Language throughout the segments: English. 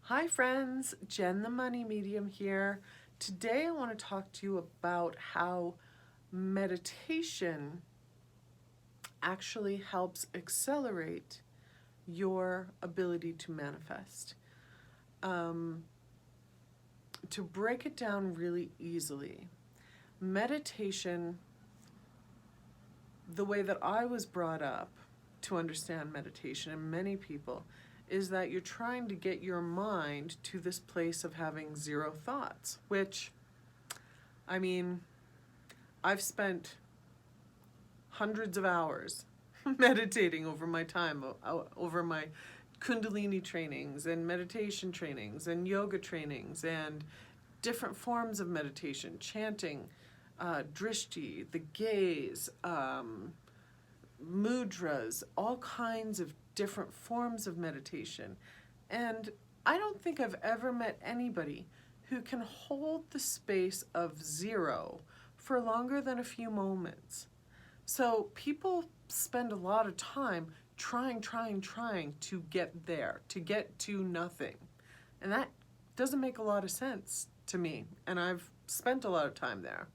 Hi friends, Jen the Money Medium here. Today I want to talk to you about how meditation actually helps accelerate your ability to manifest. Um, to break it down really easily, meditation, the way that I was brought up to understand meditation, and many people, is that you're trying to get your mind to this place of having zero thoughts, which, I mean, I've spent hundreds of hours meditating over my time, over my Kundalini trainings and meditation trainings and yoga trainings and different forms of meditation, chanting, drishti, the gaze, mudras, all kinds of different forms of meditation. And I don't think I've ever met anybody who can hold the space of zero for longer than a few moments. So people spend a lot of time trying to get there, to get to nothing. And that doesn't make a lot of sense to me. And I've spent a lot of time there.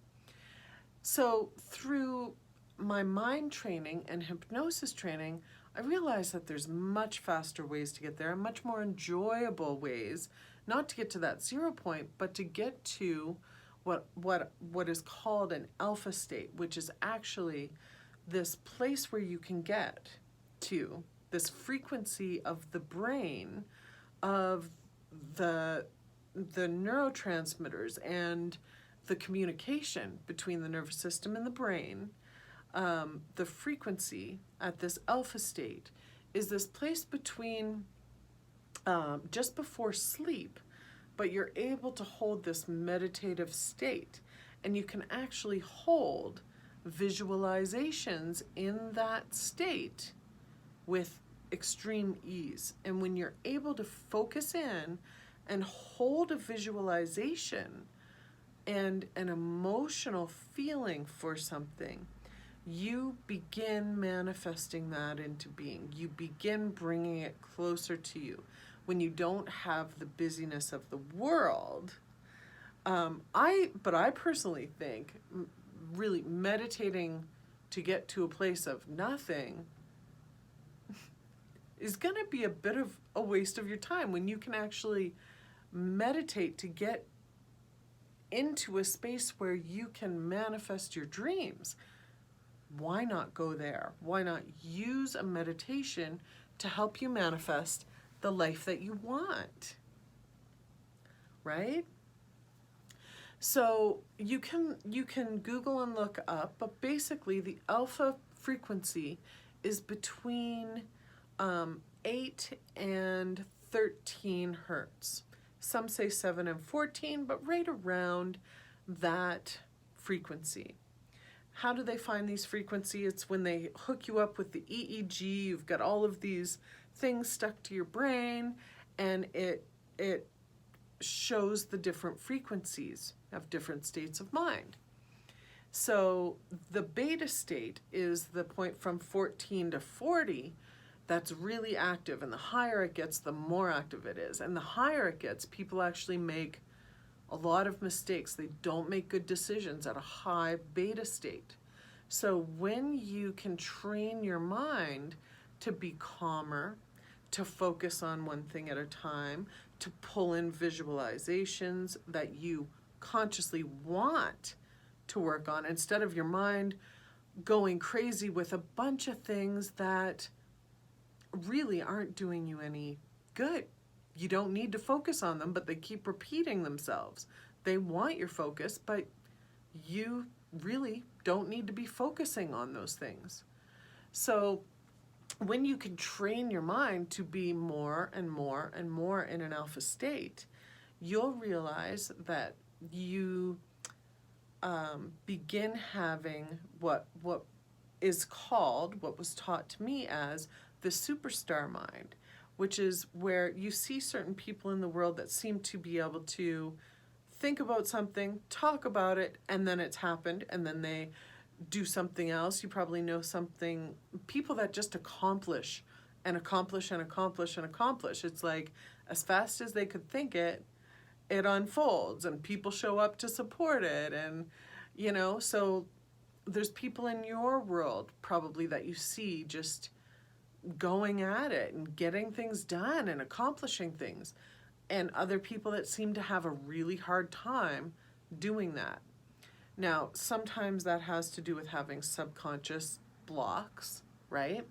So through my mind training and hypnosis training, I realized that there's much faster ways to get there and much more enjoyable ways, not to get to that 0 point, but to get to what is called an alpha state, which is actually this place where you can get to this frequency of the brain, of the neurotransmitters and the communication between the nervous system and the brain. The frequency at this alpha state is this place between just before sleep, but you're able to hold this meditative state, and you can actually hold visualizations in that state with extreme ease. And when you're able to focus in and hold a visualization and an emotional feeling for something, you begin manifesting that into being. You begin bringing it closer to you. When you don't have the busyness of the world, but I personally think really meditating to get to a place of nothing is going to be a bit of a waste of your time when you can actually meditate to get into a space where you can manifest your dreams. Why not go there? Why not use a meditation to help you manifest the life that you want? Right? So you can Google and look up, but basically the alpha frequency is between 8 and 13 hertz. Some say 7 and 14, but right around that frequency. How do they find these frequencies? It's when they hook you up with the EEG. You've got all of these things stuck to your brain, and it shows the different frequencies of different states of mind. So the beta state is the point from 14 to 40 that's really active, and the higher it gets, the more active it is. And the higher it gets, people actually make a lot of mistakes. They don't make good decisions at a high beta state. So when you can train your mind to be calmer, to focus on one thing at a time, to pull in visualizations that you consciously want to work on, instead of your mind going crazy with a bunch of things that really aren't doing you any good. You don't need to focus on them, but they keep repeating themselves. They want your focus, but you really don't need to be focusing on those things. So when you can train your mind to be more and more and more in an alpha state, you'll realize that you begin having what is called, what was taught to me as the superstar mind, which is where you see certain people in the world that seem to be able to think about something, talk about it, and then it's happened, and then they do something else. You probably know something, people that just accomplish and accomplish and accomplish and accomplish. It's like as fast as they could think it, it unfolds and people show up to support it. And, you know, so there's people in your world probably that you see just going at it and getting things done and accomplishing things, and other people that seem to have a really hard time doing that. Now, sometimes that has to do with having subconscious blocks, right?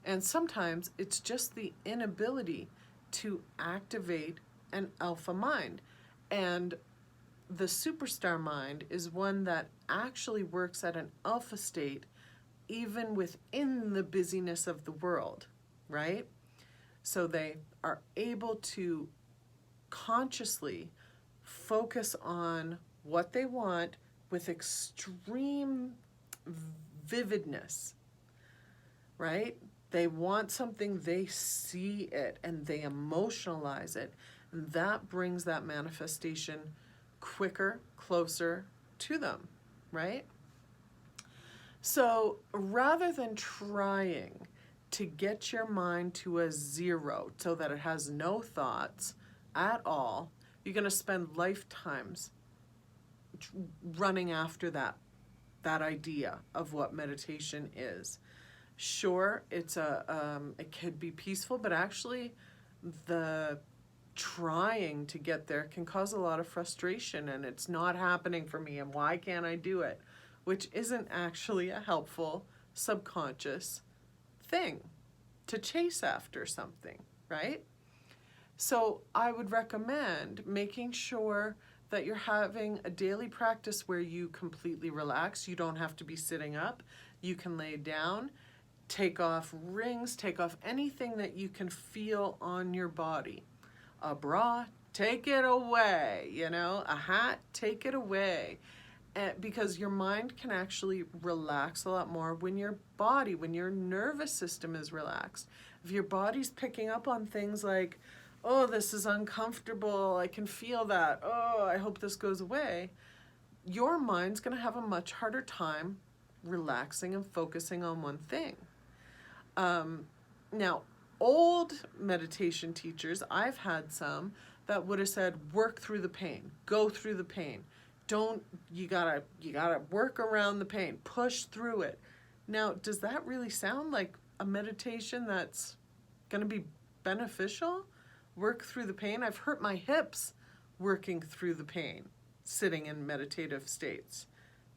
And sometimes it's just the inability to activate an alpha mind. And the superstar mind is one that actually works at an alpha state even within the busyness of the world, right? So they are able to consciously focus on what they want with extreme vividness, right? They want something, they see it, and they emotionalize it. And that brings that manifestation quicker, closer to them, right? So rather than trying to get your mind to a zero so that it has no thoughts at all, you're going to spend lifetimes running after that idea of what meditation is. Sure, it could be peaceful, but actually the trying to get there can cause a lot of frustration, and it's not happening for me, and why can't I do it? Which isn't actually a helpful subconscious thing to chase after something, right? So I would recommend making sure that you're having a daily practice where you completely relax. You don't have to be sitting up. You can lay down, take off rings, take off anything that you can feel on your body. A bra, take it away, you know, a hat, take it away. Because your mind can actually relax a lot more when your body, when your nervous system is relaxed. If your body's picking up on things like, oh, this is uncomfortable, I can feel that, oh, I hope this goes away, your mind's going to have a much harder time relaxing and focusing on one thing. Now, old meditation teachers, I've had some that would have said, work through the pain, go through the pain. You gotta work around the pain, push through it. Now, does that really sound like a meditation that's gonna be beneficial? Work through the pain? I've hurt my hips working through the pain, sitting in meditative states.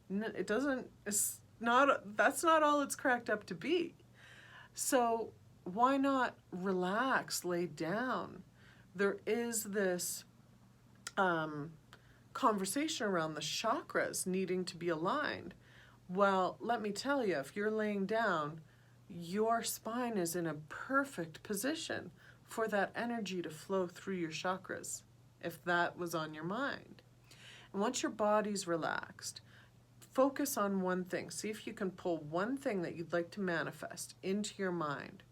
That's not all it's cracked up to be. So why not relax, lay down? There is this conversation around the chakras needing to be aligned. Well, let me tell you, if you're laying down, your spine is in a perfect position for that energy to flow through your chakras, if that was on your mind. And once your body's relaxed, focus on one thing. See if you can pull one thing that you'd like to manifest into your mind.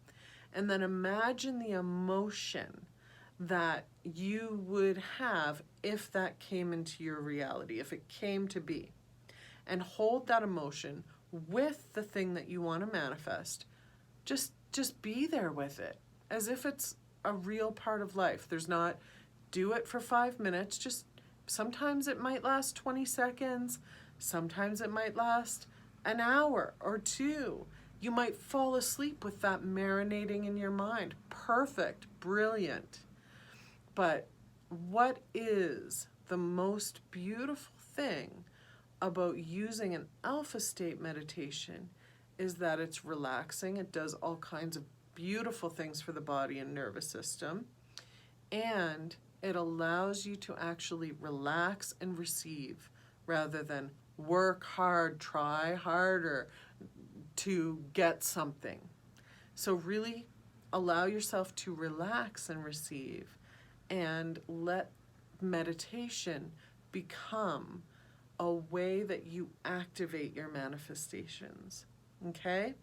And then imagine the emotion that you would have if that came into your reality, if it came to be. And hold that emotion with the thing that you want to manifest. Just be there with it, as if it's a real part of life. There's not, do it for 5 minutes, just sometimes it might last 20 seconds, sometimes it might last an hour or two. You might fall asleep with that marinating in your mind. Perfect, brilliant. But what is the most beautiful thing about using an alpha state meditation is that it's relaxing. It does all kinds of beautiful things for the body and nervous system. And it allows you to actually relax and receive rather than work hard, try harder to get something. So really allow yourself to relax and receive, and let meditation become a way that you activate your manifestations. Okay?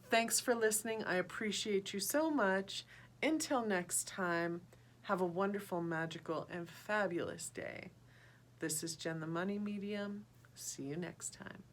Thanks for listening. I appreciate you so much. Until next time, have a wonderful, magical, and fabulous day. This is Jen the Money Medium. See you next time.